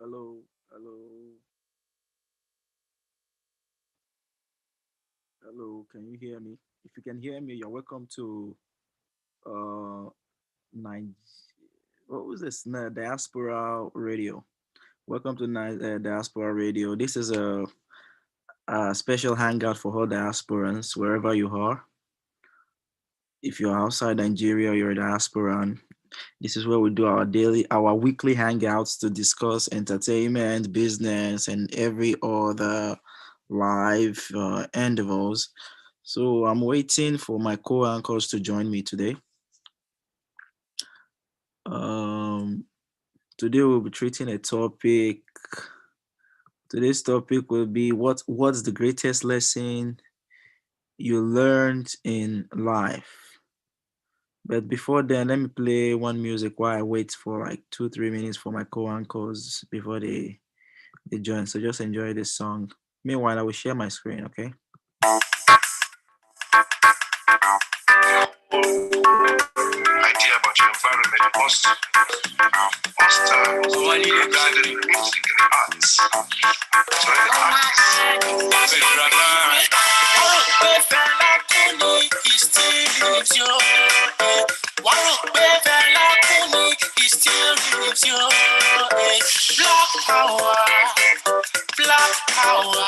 Hello, hello, hello. Can you hear me? If you can hear me, you're welcome to uh nine. What was this? Diaspora Radio. Welcome to Diaspora Radio. This is a special hangout for all diasporans wherever you are. If you're outside Nigeria, you're a diasporan. This is where we do our weekly hangouts to discuss entertainment, business, and every other live endeavors. So I'm waiting for my co-anchors to join me today. Um, Today we'll be treating a topic. Today's topic will be what's the greatest lesson you learned in life. But before then, let me play one music while I wait for like 2-3 minutes for my co-anchors before they join. So just enjoy this song. Meanwhile, I will share my screen. Okay. Idea about your environment must only consider the music and the arts. So the Black power,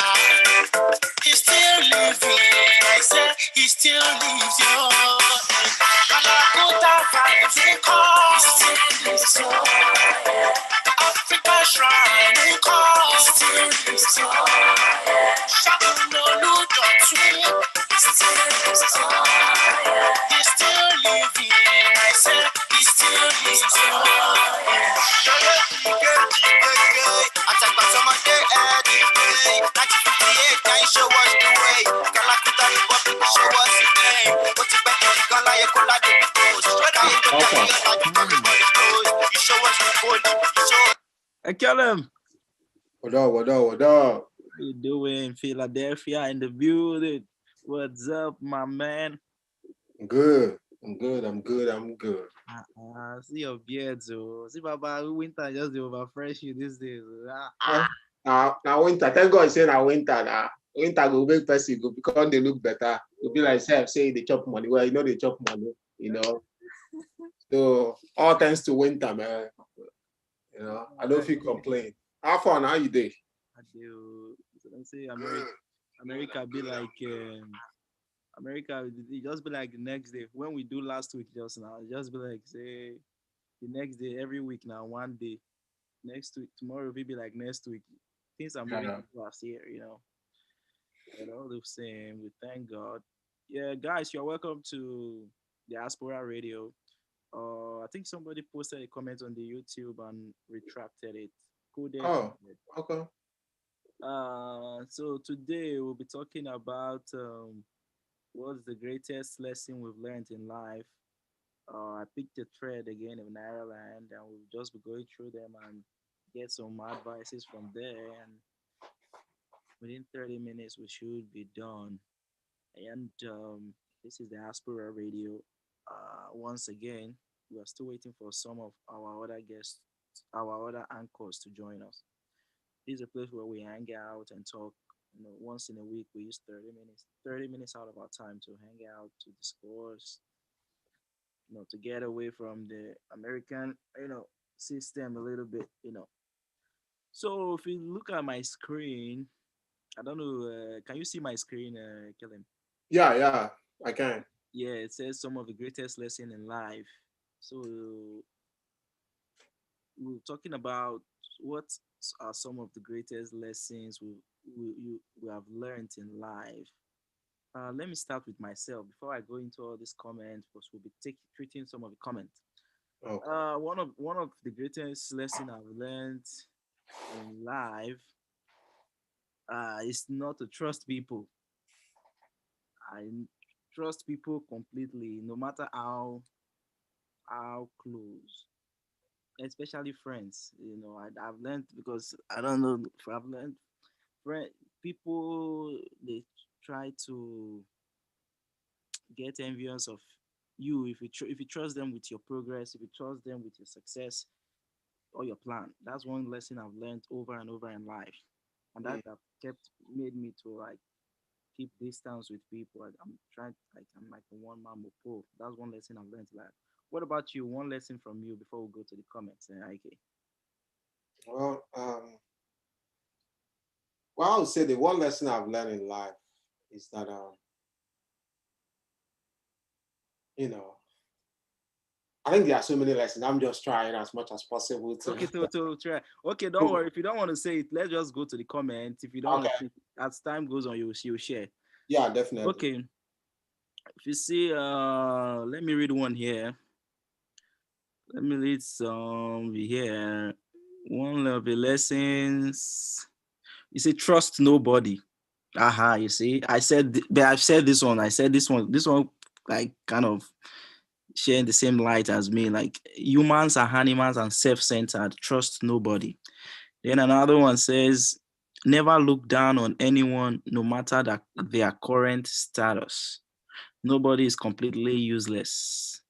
he's still living. I said he still lives, yo. Kalakuta vibes, they call. He still lives, yo. Africa shrine, they call. He still lives, yo. Shakunolu Dotun, he still lives, yo. He's still living. I said he still lives, yo. Show us the way. Kalakuta Republic, show us the way. What's the better? You can lie, you can lie, you show us the code. You show us. Hey, Callum. What up, what up, what up? How you doing? Philadelphia in the building. What's up, my man? Good. I'm good. See your beard, so see, Baba, winter just the over fresh you these days. Now winter. Thank God, say now winter. Now winter go make person go because they look better. It'll be like say they chop money. Well, they chop money. So all thanks to winter, man. I don't feel complain. How far now you day? I do. So let's say America be like America. It just be like the next day when we do last week just now. It just be like say the next day every week now 1 day. Next week tomorrow will be like next week. Things are moving fast here. And all the same, we thank God. Yeah, guys, you're welcome to Diaspora Radio. I think somebody posted a comment on the YouTube and retracted it. Oh, okay. So today we'll be talking about what's the greatest lesson we've learned in life. I picked a thread again in Ireland, and we'll just be going through them and get some advices from there. And within 30 minutes, we should be done. And this is the Diaspora Radio. Once again, we are still waiting for some of our other guests, our other anchors to join us. This is a place where we hang out and talk. Once in a week, we use 30 minutes out of our time to hang out, to discourse, to get away from the American, system a little bit. So if you look at my screen, I don't know, can you see my screen, Kellen? Yeah, I can. Yeah, it says some of the greatest lesson in life. So we're talking about what are some of the greatest lessons we have learned in life. Let me start with myself before I go into all these comments, because we'll be treating some of the comments. Okay. One of the greatest lesson I've learned in life is not to trust people. I trust people completely, no matter how close, especially friends. I've learned, because I don't know. I've learned friend people, they try to get envious of you if you trust them with your progress, if you trust them with your success. or your plan. That's one lesson I've learned over and over in life, and that Mm. have kept made me to like keep distance with people. I'm trying like I'm like a one man mopo. That's one lesson I've learned in life. What about you? One lesson from you before we go to the comments. Okay. Well, I would say the one lesson I've learned in life is that you know, I think there are so many lessons. I'm just trying as much as possible Okay, to. to try. Okay, don't worry. If you don't want to say it, let's just go to the comments. If you don't want to Okay. say it, as time goes on, you'll share. Yeah, definitely. Okay. If you see, let me read one here. Let me read some here. One of the lessons. You say trust nobody. Aha, you see. But I've said this one. I said this one. This one like kind of sharing the same light as me. Like humans are animals and self-centered. Trust nobody. Then another one says, never look down on anyone, no matter their current status. Nobody is completely useless.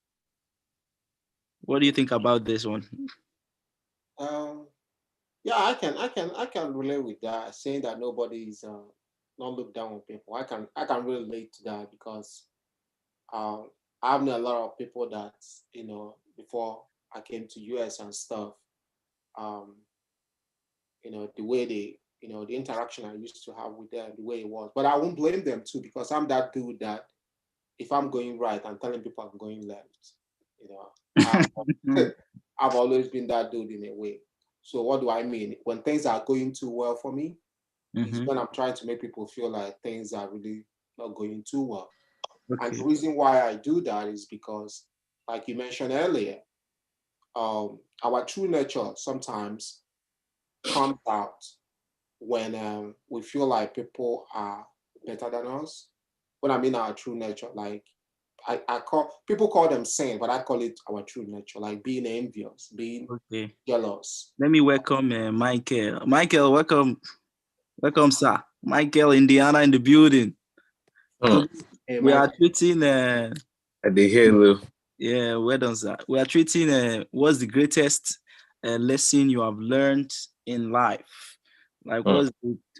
What do you think about this one? Um, yeah, I can relate with that. Saying that nobody is not look down on people. I can relate to that because um, I've known a lot of people that before I came to US and stuff. Um, the way the interaction I used to have with them, the way it was. But I won't blame them too because I'm that dude that if I'm going right, I'm telling people I'm going left. You know, I've, I've always been that dude in a way. So what do I mean? When things are going too well for me, is Mm-hmm. when I'm trying to make people feel like things are really not going too well. And the Okay. reason why I do that is because, like you mentioned earlier, our true nature sometimes comes out when we feel like people are better than us. When I mean our true nature, like I call people call them sin, but I call it our true nature, like being envious, being Okay. jealous. Let me welcome Michael. Michael, welcome. Welcome, sir. Michael, Indiana in the building. Hmm. Today Hey, we are Mike. treating The halo. yeah, well done, sir. We are treating what's the greatest lesson you have learned in life? Like, Hmm.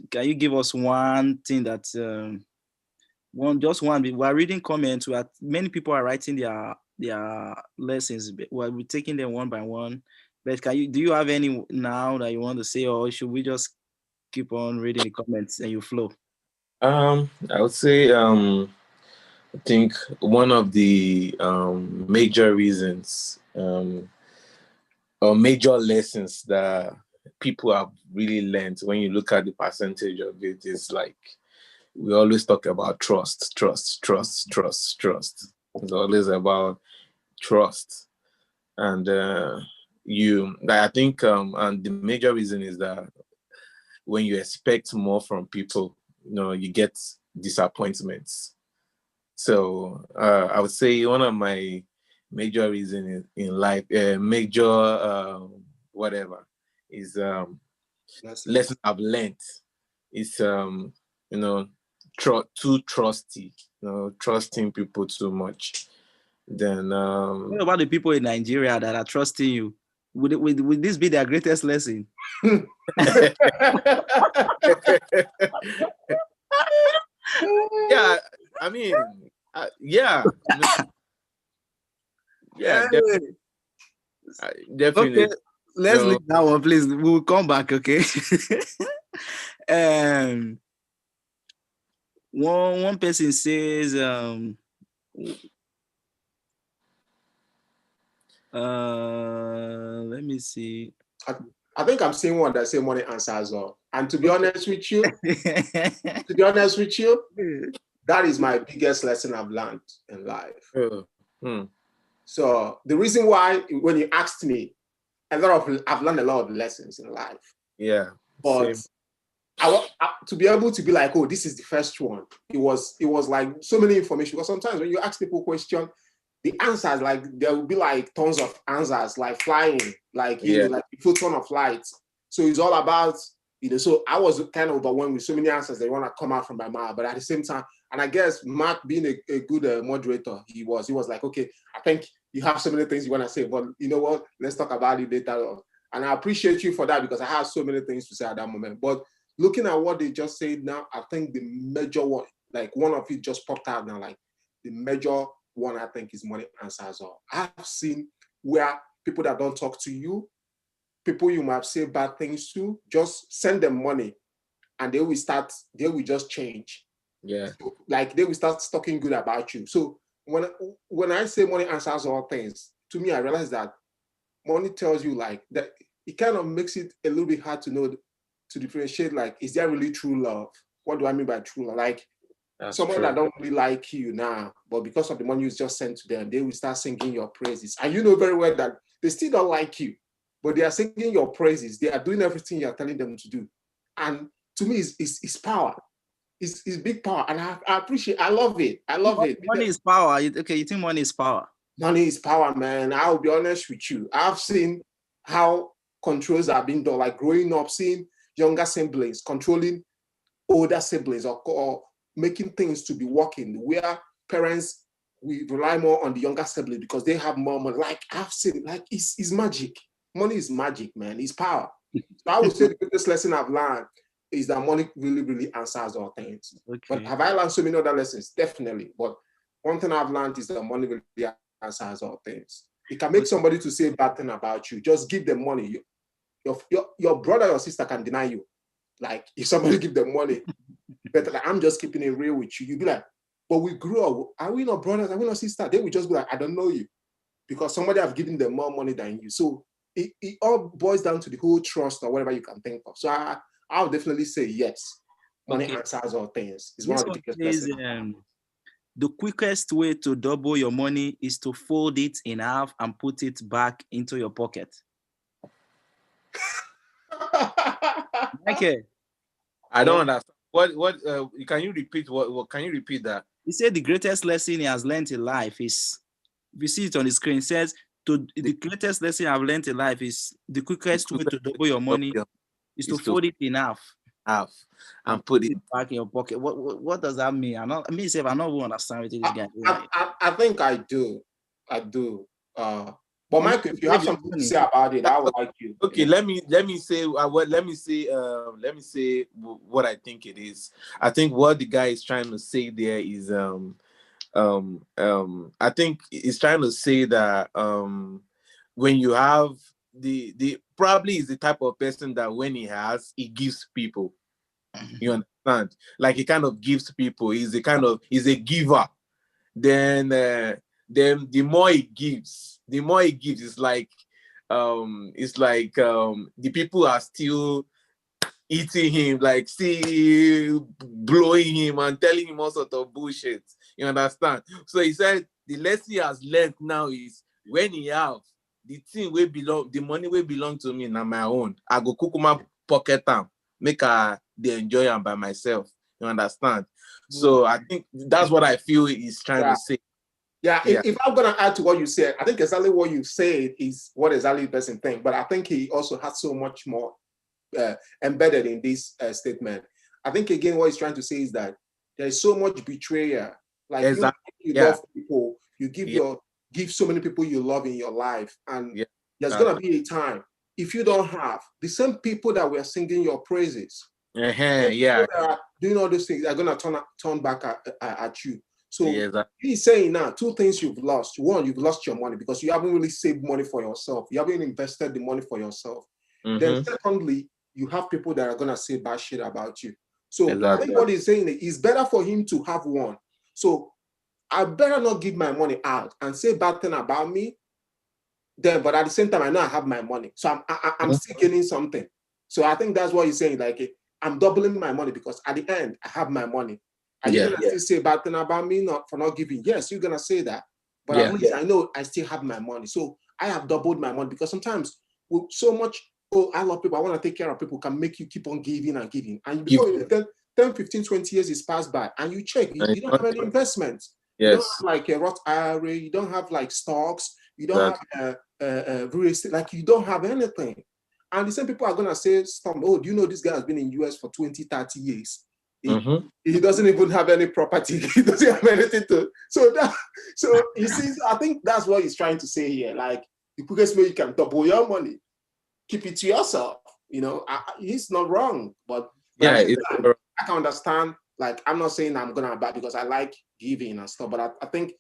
can you give us one thing that one just one? We are reading comments. Many people are writing their lessons. We're taking them one by one. But do you have any now that you want to say, or should we just keep on reading the comments and you flow? I would say I think one of the major reasons or major lessons that people have really learned when you look at the percentage of it is like we always talk about trust, trust, trust, trust, trust. It's always about trust. And I think and the major reason is that when you expect more from people, you get disappointments. So I would say one of my major reasons in life, major whatever, is lesson Lessons. I've learned is you know too trusty, trusting people too much. Then What about the people in Nigeria that are trusting you? Would this be their greatest lesson? yeah, I mean, yeah, yeah, Hey, okay, definitely. let's No, leave that one, please. We'll come back, okay? um, one person says, let me see. I, I think I'm seeing one that say money answer as well. And Okay. to be honest with you, that is my biggest lesson I've learned in life. uh, So the reason why when you asked me, I've learned a lot of lessons in life, yeah, but same. to be able to be like, oh, this is the first one. It was like so many information. Because sometimes when you ask people question, the answers like there will be like tons of answers like flying, like Yeah, like a full ton of light. So it's all about So I was kind of overwhelmed with so many answers that want to come out from my mouth, but at the same time, and I guess Mark being a good moderator, he was like, okay, I think you have so many things you want to say, but you know what? Let's talk about it later on. And I appreciate you for that because I have so many things to say at that moment. But looking at what they just said now, I think the major one, like one of it just popped out now, like the major one I think is money answers all. I've seen where people that don't talk to you, people you might say bad things to, just send them money and they will just change. Yeah. Like they will start talking good about you. So when I say money answers all things, to me, I realize that money tells you like that it kind of makes it a little bit hard to know, to differentiate, like, is there really true love? What do I mean by true love? Like someone that don't really like you now, but because of the money you just sent to them, they will start singing your praises. And you know very well that they still don't like you, but they are singing your praises. They are doing everything you're telling them to do. And to me, it's power. It's big power. And I appreciate, I love it. I love it. Money is power. Okay, you think money is power? Money is power, man. I'll be honest with you. I've seen how controls are being done, like growing up, seeing younger siblings controlling older siblings, or making things to be working, where parents, we rely more on the younger sibling because they have more money. Like I've seen, like it's magic. Money is magic, man. It's power. So I would say the biggest lesson I've learned is that money really, really answers all things. Okay. But have I learned so many other lessons? Definitely. But one thing I've learned is that money really answers all things. It can make somebody to say bad thing about you. Just give them money. Your brother or sister can deny you. Like if somebody give them money, but like, I'm just keeping it real with you. You'd be like, but we grew up. Are we not brothers? Are we not sisters? They would just be like, I don't know you, because somebody have given them more money than you. So it all boils down to the whole trust or whatever you can think of. So I'll definitely say yes. Money answers all things. It's one of the biggest lessons. The quickest way to double your money is to fold it in half and put it back into your pocket. Okay. I don't understand. What can you repeat what can you repeat that? He said the greatest lesson he has learned in life is, if you see it on the screen, it says the greatest lesson I've learned in life is the quickest way to double your money is to fold it in half and put it back in your pocket. What does that mean? I not even understand what this guy is. I think I do. But Mike, if you have something to say about it, I would like you. Okay, let me say what I think it is. I think what the guy is trying to say there is I think he's trying to say that when you have the probably is the type of person that when he gives people. You understand? Like he kind of gives people. He's a giver. Then the more he gives, it's like the people are still eating him, like still blowing him and telling him all sort of bullshit. You understand? So he said the lesson he has learned now is when he have the money will belong to me, not my own. I go cook my pocket time, make they enjoy them by myself. You understand? So I think that's what I feel he's trying to say. Yeah, if I'm gonna add to what you said, I think exactly what you said is what exactly the person thinks. But I think he also has so much more embedded in this statement. I think again what he's trying to say is that there is so much betrayal. Like you love people, you give so many people you love in your life, and there's gonna be a time if you don't have the same people that were singing your praises. Doing all those things are gonna turn back at you. So he's saying now 2 things you've lost. 1, you've lost your money because you haven't really saved money for yourself. You haven't invested the money for yourself. Then secondly, you have people that are gonna say bad shit about you. So I think what he's saying is better for him to have one. So I better not give my money out and say bad thing about me. Then, but at the same time, I know I have my money, so I'm still gaining something. So I think that's what he's saying. Like I'm doubling my money because at the end I have my money. Are you gonna still say bad thing about me for not giving? Yes, you're gonna say that. But at least I know I still have my money. So I have doubled my money because sometimes with so much, I love people, I want to take care of people, can make you keep on giving and giving. And before 10, 15, 20 years is passed by and you check, you don't have any investments. You don't have like a Roth IRA, you don't have like stocks, you don't have real estate, like you don't have anything. And the same people are going to say, do you know this guy has been in US for 20, 30 years? He doesn't even have any property. He doesn't have anything to. So you see, I think that's what he's trying to say here. Like the quickest way you can double your money keep it to yourself. He's not wrong, but at Yeah, the same it's time, I can understand. Like, I'm not saying I'm gonna buy because I like giving and stuff, but I think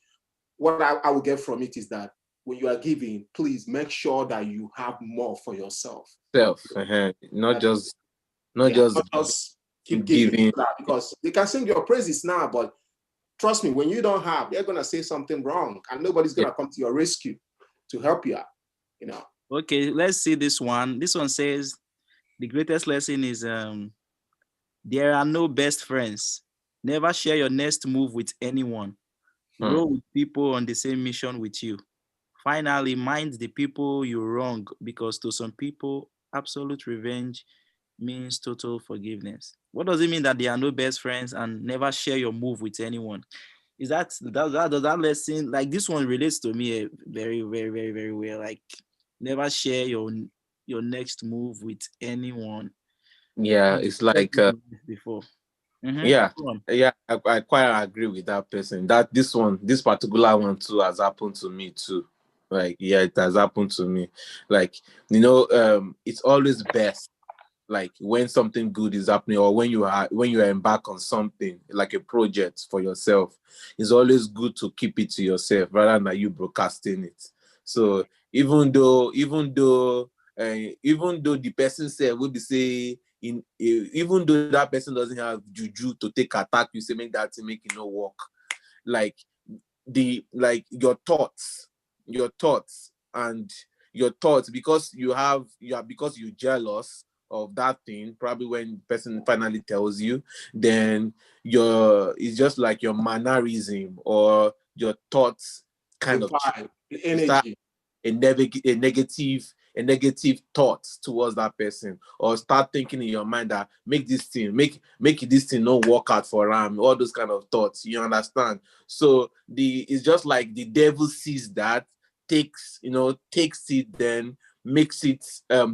what I will get from it is that when you are giving, please make sure that you have more for yourself. self, not That, just not yeah, just not just keep giving giving. because they can sing your praises now, but trust me, when you don't have, they're gonna say something wrong, and nobody's Yeah. gonna come to your rescue to help you out. You know, Okay, let's see this one. This one says the greatest lesson is there are no best friends. Never share your next move with anyone. Hmm. Grow with people on the same mission with you. Finally, mind the people you wrong because to some people, absolute revenge means total forgiveness. What does it mean that there are no best friends and never share your move with anyone? Is that does that lesson like this one relates to me very very very very well? Like never share your next move with anyone. Yeah, I've it's said like this in life before. yeah, Go on. yeah. I quite agree with that person. That this particular one too, has happened to me too. Like, yeah, it has happened to me. Like, it's always best, like when something good is happening, or when you embark on something like a project for yourself, it's always good to keep it to yourself rather than you broadcasting it. So even though the person said will be say even though that person doesn't have juju to take attack you, say make that thing make it no work, like your thoughts and your thoughts, because because you're jealous of that thing, probably when the person finally tells you, then it's just like your mannerism or your thoughts the kind of vibe, the you start energy, a negative thoughts towards that person, or start thinking in your mind that make this thing not work out for him, all those kind of thoughts, you understand. So it's just like the devil sees that, takes it, then makes it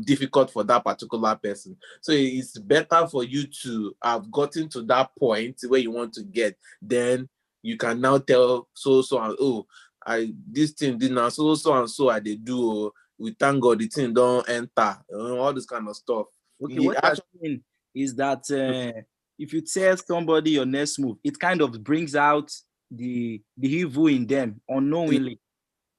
difficult for that particular person. So it's better for you to have gotten to that point where you want to get, then you can now tell so and oh, I this thing did now so and so I they do. We thank God the thing don't enter, all this kind of stuff. Okay, You what you're actually, saying is that if you tell somebody your next move, it kind of brings out the evil in them unknowingly.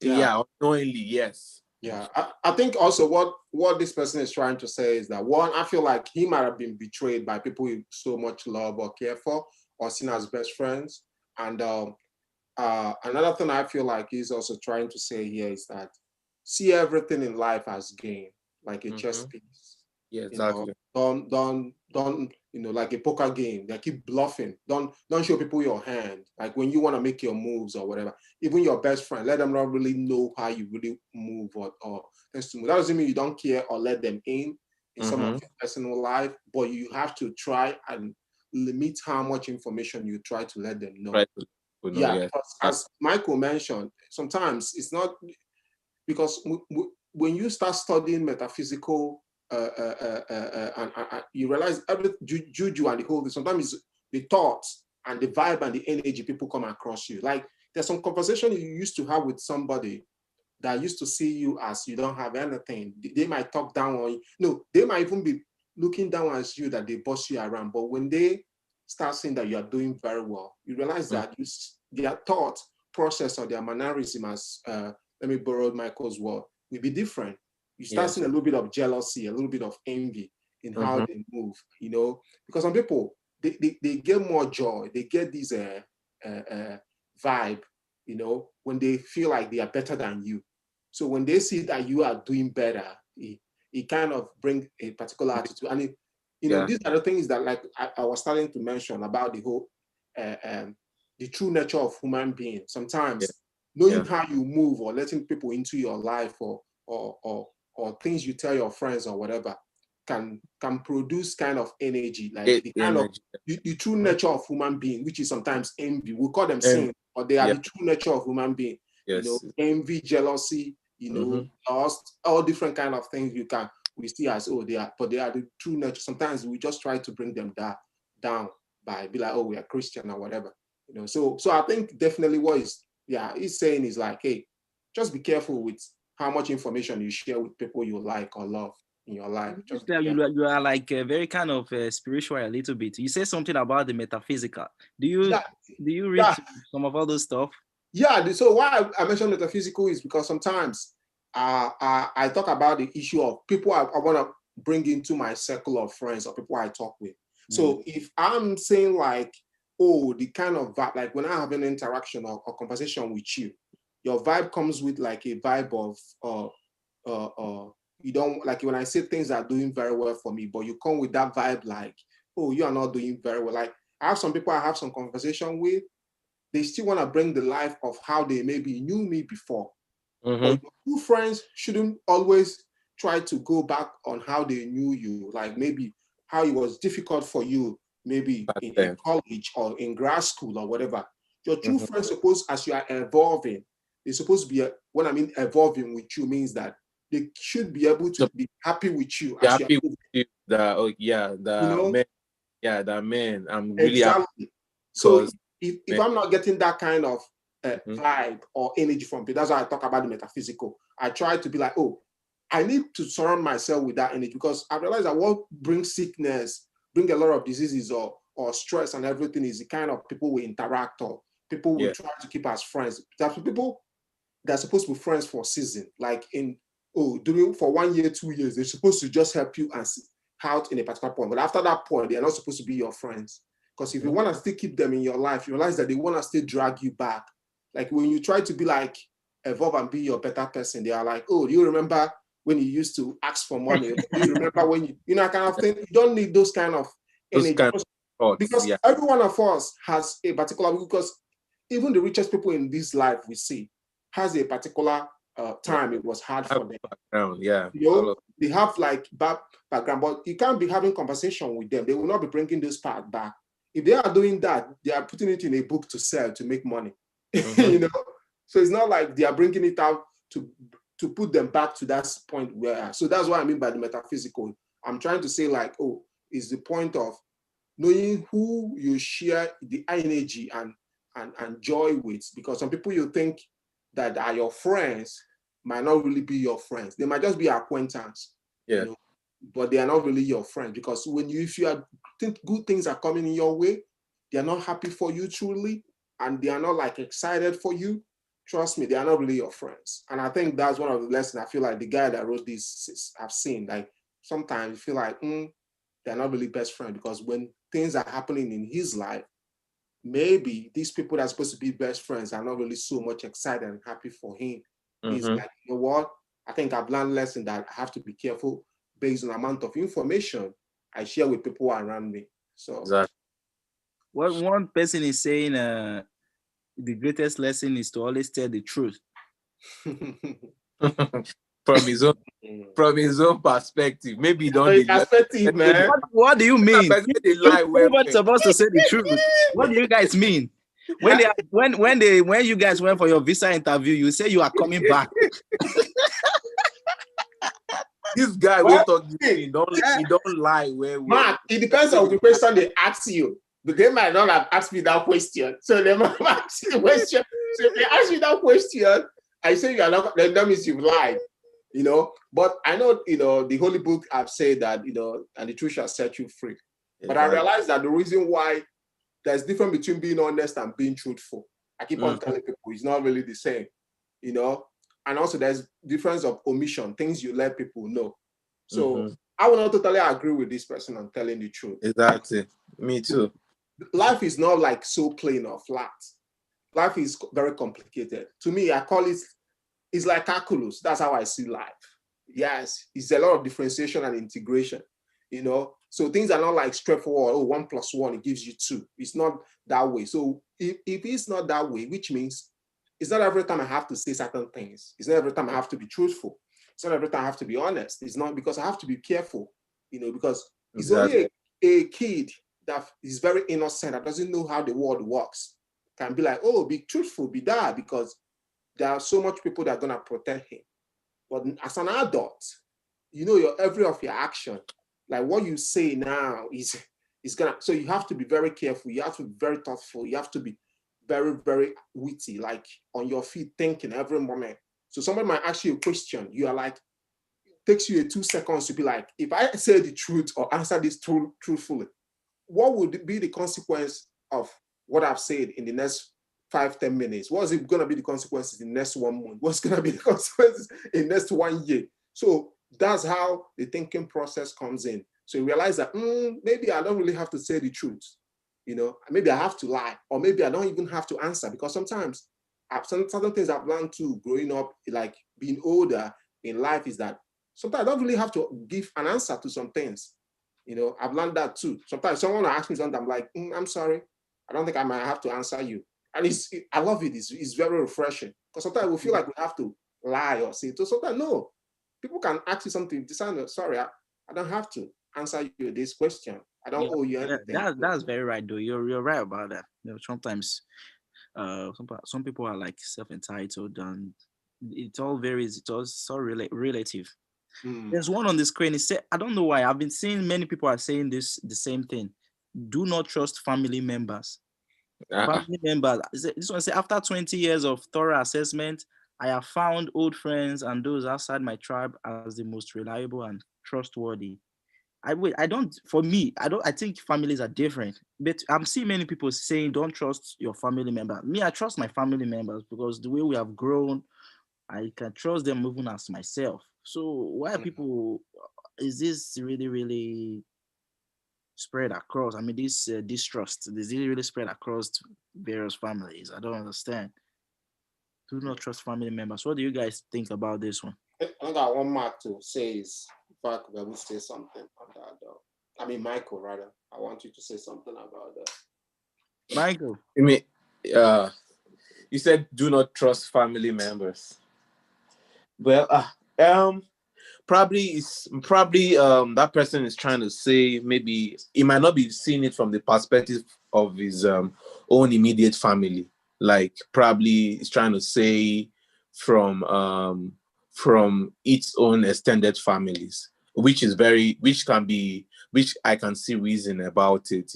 yeah. yeah, unknowingly, yes. Yeah, I think also what this person is trying to say is that one, I feel like he might have been betrayed by people he so much love or care for, or seen as best friends. And another thing I feel like he's also trying to say here is that see everything in life as game, like a chess Mm-hmm. piece. Yeah, You know, exactly. don't like a poker game. They keep bluffing. Don't show people your hand. Like when you want to make your moves or whatever. Even your best friend, let them not really know how you really move or things to move. That doesn't mean you don't care or let them in some of Mm-hmm. your personal life, but you have to try and limit how much information you try to let them know. Right. No, Yeah, yes. because as Michael mentioned, sometimes it's not because when you start studying metaphysical and you realize every juju and the whole thing, sometimes it's the thoughts and the vibe and the energy people come across you. Like there's some conversation you used to have with somebody that used to see you as you don't have anything. They might talk down on you. No, they might even be looking down at you that they boss you around. But when they start seeing that you are doing very well, you realize Mm. that their thought process or their mannerism, as let me borrow Michael's word, will be different. You start Yes. seeing a little bit of jealousy, a little bit of envy in how Mm-hmm. they move, because some people, they get more joy, they get this vibe, when they feel like they are better than you. So when they see that you are doing better, it kind of brings a particular attitude. And Yeah. these are the things that, like I was starting to mention about the whole, the true nature of human being. Yeah. Sometimes knowing Yeah. how you move or letting people into your life or or things you tell your friends or whatever can produce kind of energy, like It the kind of energy. the true Mhm. nature of human being, which is sometimes envy. We call them And sin, but they are yeah. the true nature of human being. Yes. Envy, jealousy, Mm-hmm. lust, all different kind of things we see as, oh, they are, but they are the true nature. Sometimes we just try to bring them down by be like, oh, we are Christian or whatever. So I think definitely what he's saying is like, hey, just be careful with how much information you share with people you like or love. in your life. Just be That careful. you are like very kind of spiritual a little bit. You say something about the metaphysical. Do you Yeah, read yeah, some of all those stuff? yeah. So why I mentioned metaphysical is because sometimes I talk about the issue of people I want to bring into my circle of friends or people I talk with. Mm. So if I'm saying like, oh, the kind of vibe, like when I have an interaction or conversation with you, your vibe comes with like a vibe of you don't like when I say things are doing very well for me, but you come with that vibe like, oh, you are not doing very well. Like I have some people I have some conversation with, they still want to bring the life of how they maybe knew me before. But Mm-hmm. your two friends shouldn't always try to go back on how they knew you, like maybe how it was difficult for you, maybe Back in then. college or in grad school or whatever. Your true Mm-hmm. friends, suppose as you are evolving, they're supposed to be, when I mean evolving with you, means that they should be able to So be happy with you be as you are happy with moving, you that oh yeah, you the know? man, yeah, that man. I'm really happy Exactly. So because if man. I'm not getting that kind of Mm-hmm. vibe or energy from people, that's why I talk about the metaphysical. I try to be like, oh, I need to surround myself with that energy because I realize that what brings sickness, bring a lot of diseases or stress and everything is the kind of people we interact or people we Yeah, try to keep as friends. There's people that are supposed to be friends for a season, like in during for 1 year, 2 years, they're supposed to just help you and out in a particular point. But after that point, they are not supposed to be your friends. Because if you mm-hmm. want to still keep them in your life, you realize that they want to still drag you back. Like when you try to be like evolve and be your better person, they are like, oh, do you remember when you used to ask for money? Do you remember when you know, kind of thing? You don't need those kind of Those energy kind of thoughts. because Yeah, every one of us has a particular, because even the richest people in this life we see has a particular yeah. time it was hard Have for them. background. Yeah, You all know, of they have like bad background, but you can't be having conversation with them. They will not be bringing this part back. If they are doing that, they are putting it in a book to sell to make money. mm-hmm. You know, so it's not like they are bringing it out to put them back to that point where. So that's what I mean by the metaphysical. I'm trying to say like, oh, is the point of knowing who you share the energy and joy with, because some people you think that are your friends might not really be your friends. They might just be acquaintance, you Yeah. know, but they are not really your friends, because when you if you are think good things are coming in your way, they are not happy for you truly, and they are not like excited for you. Trust me, they are not really your friends. And I think that's one of the lessons I feel like the guy that wrote this I've seen. Like sometimes you feel like they're not really best friends, because when things are happening in his life, maybe these people that are supposed to be best friends are not really so much excited and happy for him. He's Mm-hmm. like, you know what? I think I've learned a lesson that I have to be careful based on the amount of information I share with people around me. So Exactly. What one person is saying, the greatest lesson is to always tell the truth. From his own perspective. Maybe you don't a they perspective, man. What do you mean? they lie well. Everybody's supposed to say the truth. What do you guys mean? When they when you guys went for your visa interview, you say you are coming back. This guy will Well, talk this see, thing. He don't lie well. Mark, it depends on the question they ask you. But they might not have asked me that question. So they might have asked you the question. So if they ask you that question, I say you are not, then that means you've lied. You know, but I know, the Holy Book have said that, and the truth shall set you free. But I Exactly. realize that the reason why there's difference between being honest and being truthful. I keep on Mm-hmm. telling people it's not really the same, you know. And also there's difference of omission, things you let people know. So Mm-hmm. I will not totally agree with this person on telling the truth. Exactly. Me too. Life is not like so plain or flat. Life is very complicated. To me, I call it's like calculus. That's how I see life. Yes, it's a lot of differentiation and integration, So things are not like straightforward, oh, 1+1, it gives you 2. It's not that way. So if it's not that way, which means it's not every time I have to say certain things. It's not every time I have to be truthful. It's not every time I have to be honest. It's not because I have to be careful, because it's Exactly. only a kid that is very innocent, that doesn't know how the world works, can be like, oh, be truthful, be that, because there are so much people that are going to protect him. But as an adult, your every of your action, like what you say now is gonna. So you have to be very careful. You have to be very thoughtful. You have to be very, very witty, like on your feet, thinking every moment. So somebody might ask you a question. You are like, takes you a 2 seconds to be like, if I say the truth or answer this truthfully, what would be the consequence of what I've said in the next 5-10 minutes? What's it going to be the consequences in the next 1 month? What's going to be the consequences in the next 1 year? So that's how the thinking process comes in. So you realize that maybe I don't really have to say the truth. Maybe I have to lie, or maybe I don't even have to answer, because sometimes certain things I've learned too growing up, like being older in life, is that sometimes I don't really have to give an answer to some things. I've learned that too. Sometimes someone will ask me something, I'm like, I'm sorry, I don't think I might have to answer you. And I love it. It's very refreshing, because sometimes we feel like we have to lie or say it. So sometimes, no, people can ask you something, decide, sorry, I don't have to answer you this question. I don't owe you Yeah, anything. that's very right though. You're right about that. Sometimes some people are like self entitled, and it all varies. It's all so relative. Mm. There's one on the screen. It said, I don't know why. I've been seeing many people are saying the same thing. Do not trust family members. Uh-uh. Family members. This one say, after 20 years of thorough assessment, I have found old friends and those outside my tribe as the most reliable and trustworthy. I don't, for me, I don't, I think families are different, but I'm seeing many people saying don't trust your family member. Me, I trust my family members because the way we have grown, I can trust them even as myself. So why people, is this really, really spread across? I mean, this distrust, is it really spread across to various families? I don't understand. Do not trust family members. What do you guys think about this one? I got one mark to say is, if I could ever say something on that, though. I mean, Michael, rather. I want you to say something about that. Michael. I mean, uh, you said do not trust family members. Well, probably that person is trying to say, maybe he might not be seeing it from the perspective of his own immediate family. Like probably he's trying to say from its own extended families, which I can see reason about it.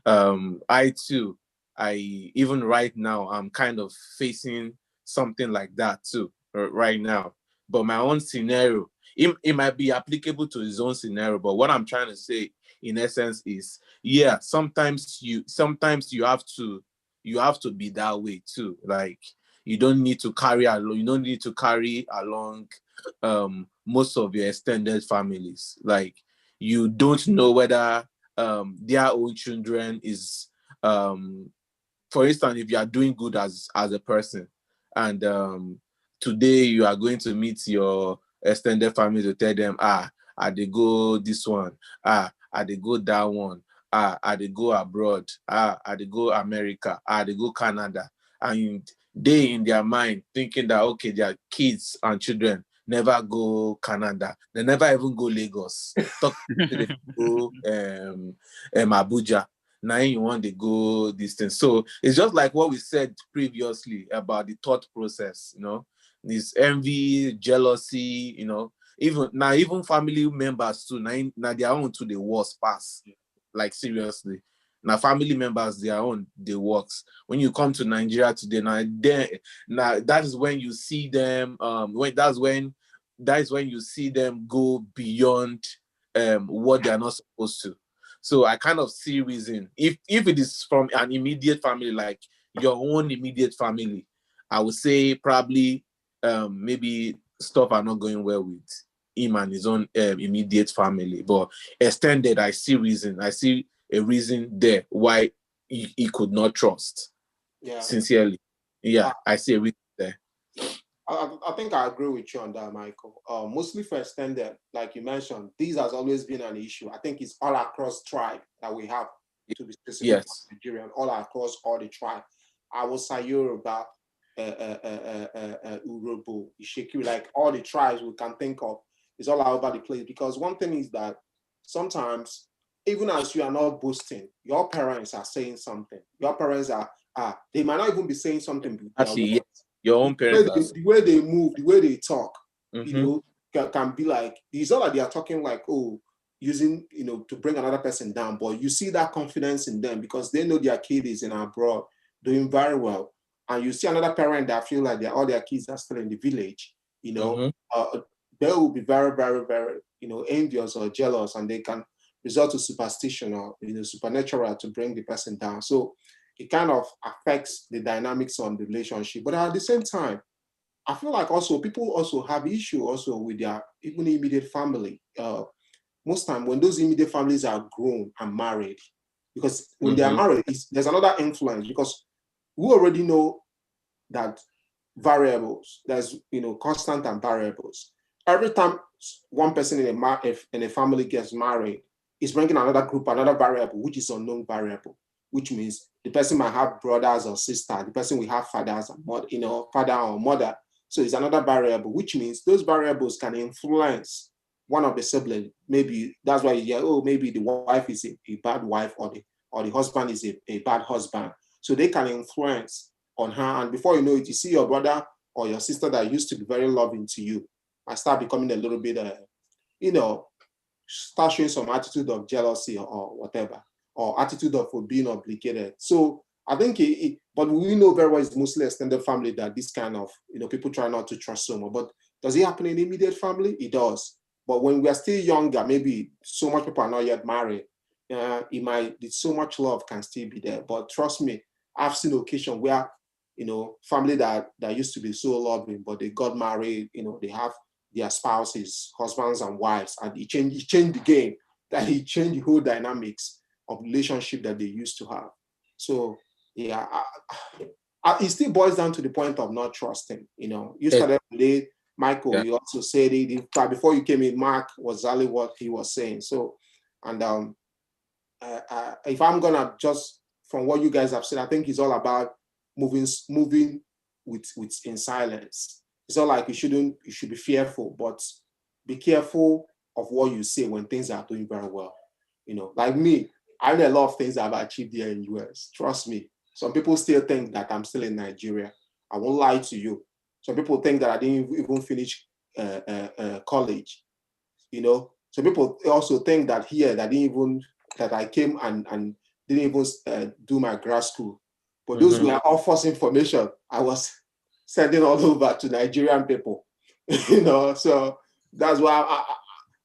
I too, I even right now, I'm kind of facing something like that too, right now. But my own scenario, it might be applicable to his own scenario. But what I'm trying to say, in essence, is yeah, sometimes you have to be that way too. Like you don't need to carry along most of your extended families. Like you don't know whether their own children is for instance, if you are doing good as a person, and today you are going to meet your extended family to tell them, I they go this one, I they go that one, I they go abroad, I they go America, they go Canada, and they in their mind thinking that okay, their kids and children never go Canada, they never even go Lagos, talk they go Abuja. Now you want to go this thing. So it's just like what we said previously about the thought process, this envy, jealousy, even family members too. Now their own to the worst pass. Like seriously. Now family members, their own, they works. When you come to Nigeria today, now that is when you see them, that is when you see them go beyond what they are not supposed to. So I kind of see reason. If it is from an immediate family, like your own immediate family, I would say probably maybe stuff are not going well with him and his own immediate family. But extended, I see reason. I see a reason there why he could not trust. Yeah. Sincerely. Yeah, I see a reason there. I think I agree with you on that, Michael. Mostly for extended, like you mentioned, this has always been an issue. I think it's all across tribe that we have, to be specific, Yes. Nigerian, all across all the tribe. I was Yoruba, Urobo, Ishiki, like all the tribes we can think of, is all over the place. Because one thing is that sometimes, even as you are not boasting, your parents are saying something. Your parents they might not even be saying something with their Actually, yeah. words. Your own parents are. The way they move, the way they talk, Mm-hmm. can be like, it's not like they are talking like, oh, using, to bring another person down, but you see that confidence in them because they know their kid is in abroad doing very well. And you see another parent that feel like all their kids are still in the village, Mm-hmm. uh, they will be very, very, very, envious or jealous, and they can resort to superstition or supernatural to bring the person down. So it kind of affects the dynamics on the relationship. But at the same time, I feel like also people also have issue also with their even immediate family. Most time when those immediate families are grown and married, because when they are married, there's another influence, because we already know that variables, there's constant and variables. Every time one person in a family gets married, is bringing another group, another variable, which is unknown variable, which means the person might have brothers or sisters, the person will have fathers and mother, father or mother. So it's another variable, which means those variables can influence one of the siblings. Maybe that's why you hear, oh, maybe the wife is a bad wife, or the husband is a bad husband. So they can influence on her. And before you know it, you see your brother or your sister that used to be very loving to you and start becoming a little bit, start showing some attitude of jealousy or whatever, or attitude of being obligated. So I think but we know very well it's mostly extended family that this kind of, people try not to trust someone. But does it happen in immediate family? It does. But when we are still younger, maybe so much people are not yet married, so much love can still be there. But trust me, I've seen occasion where, family that used to be so loving, but they got married, they have their spouses, husbands and wives, and he changed the game, that he changed the whole dynamics of relationship that they used to have. So yeah, it still boils down to the point of not trusting. You started today, Michael. You also said it before you came in. Mark was exactly what he was saying. So, and if I'm gonna just from what you guys have said, I think it's all about moving with in silence. It's not like you should be fearful, but be careful of what you say when things are doing very well. Like me, I know a lot of things I've achieved here in US. Trust me. Some people still think that I'm still in Nigeria. I won't lie to you. Some people think that I didn't even finish college. Some people also think that here that I came and didn't even do my grad school. But those were all false information I was sending all over to Nigerian people. So that's why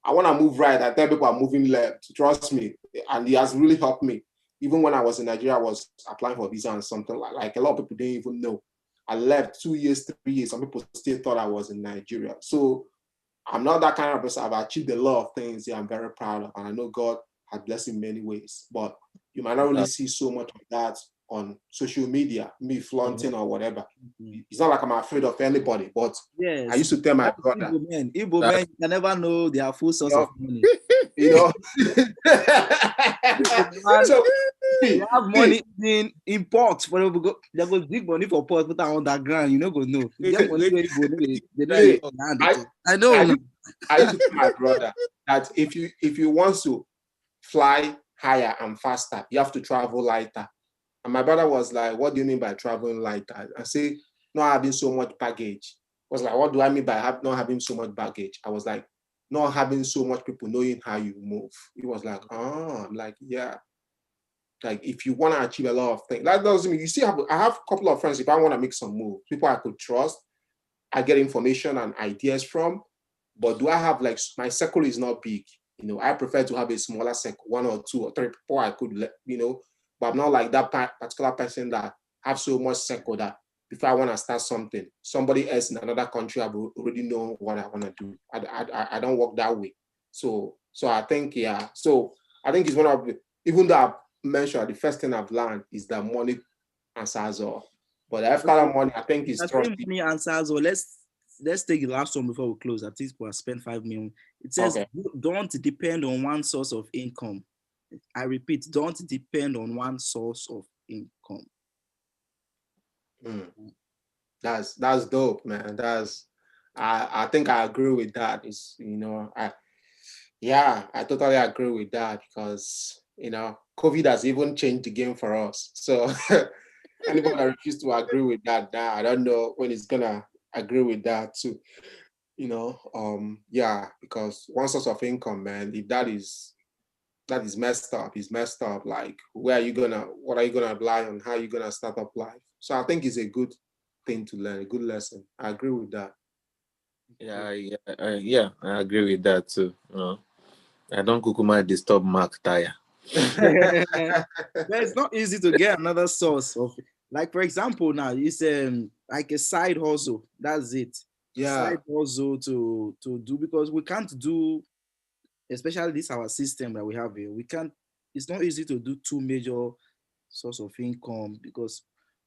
I want to move right. I tell people I'm moving left. Trust me, and it has really helped me. Even when I was in Nigeria, I was applying for visa and something like a lot of people didn't even know. I left 2 years, 3 years. Some people still thought I was in Nigeria. So I'm not that kind of person. I've achieved a lot of things here I'm very proud of, and I know God has blessed in many ways. But you might not really see so much of that on social media, me flaunting or whatever. It's not like I'm afraid of anybody, but yes, I used to tell my brother. Igbo men, you can never know their full source of money. So you have money in pots, for example, they go dig money for pots, put that underground. You know, go know. You get money where you go, I know. I used to tell my brother that if you want to fly higher and faster, you have to travel lighter. And my brother was like, "What do you mean by traveling lighter?" I say, "Not having so much baggage." I was like, "What do I mean by not having so much baggage?" I was like, "Not having so much people knowing how you move." He was like, "Oh," I'm like, "Yeah." Like if you want to achieve a lot of things, that doesn't mean you see. I have a couple of friends. If I want to make some move, people I could trust, I get information and ideas from. But do I have like my circle is not big? I prefer to have a smaller circle, 1 or 2 or 3 people I could but I'm not like that particular person that have so much circle that if I want to start something, somebody else in another country, I will already know what I want to do. I don't work that way. So I think, so I think it's one of the, even though I've mentioned the first thing I've learned is that money answers all. But after that money, I think it's trust. Money answers all. Let's take the last one before we close. At least we'll spend 5 minutes. It says, Don't depend on one source of income. I repeat, don't depend on one source of income. That's dope, man. I think I agree with that. I totally agree with that because COVID has even changed the game for us. So anybody that refuses to agree with that, I don't know when it's gonna agree with that too. Because one source of income, man, if that is messed up, it's messed up. Like, what are you gonna rely on? How are you gonna start up life? So I think it's a good thing to learn, a good lesson. I agree with that. Yeah, yeah, yeah. I agree with that too. I don't kukuma disturb Mark tire. But it's not easy to get another source of, like for example now it's like a side hustle. That's it. Yeah, Side hustle to do, because we can't do, especially this our system that we have here. We can't. It's not easy to do two major source of income, because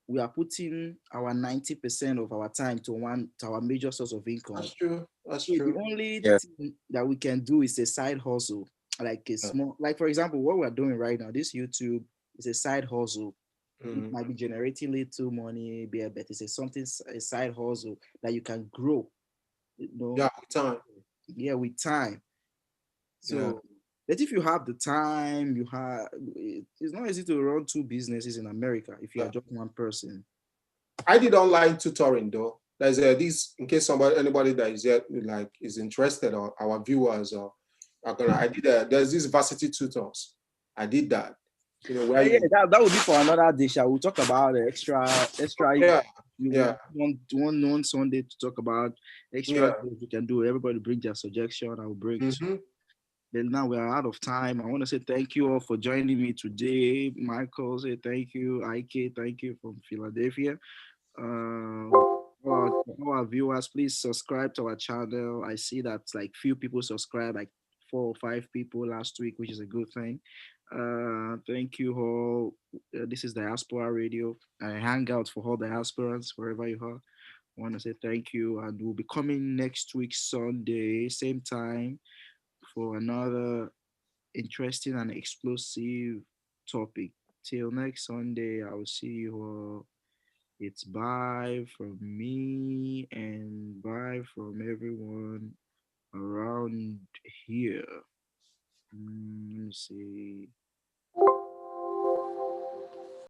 we are putting our 90% of our time to one to our major source of income. that's true. That's So the true. only Yeah, thing that we can do is a side hustle, like a Yeah. small, like for example, what we're doing right now, this YouTube is a side hustle. It Mm. might be generating little money, but it's a side hustle that you can grow, you know, Yeah, with time. yeah, with time. Yeah. So, but if you have the time, it's not easy to run two businesses in America if you are Yeah. just one person. I did online tutoring though. There's this in case somebody anybody that is yet like is interested or our viewers or are gonna. I did there's this varsity tutors. I did that. You know where Yeah, you. that would be for another day. Shall we talk about the extra? Yeah. You Yeah. want one Sunday to talk about extra Yeah. things we can do. Everybody bring their suggestion. I will bring too. Mm-hmm. But now we are out of time. I want to say thank you all for joining me today. Michael, say thank you. Ike, thank you from Philadelphia. Our viewers, please subscribe to our channel. I see that like few people subscribe, like 4 or 5 people last week, which is a good thing. Thank you all. This is Diaspora Radio. I hang out for all diasporans wherever you are. I want to say thank you, and we'll be coming next week Sunday, same time, for another interesting and explosive topic. Till next Sunday, I will see you all. It's bye from me and bye from everyone around here. Let me see.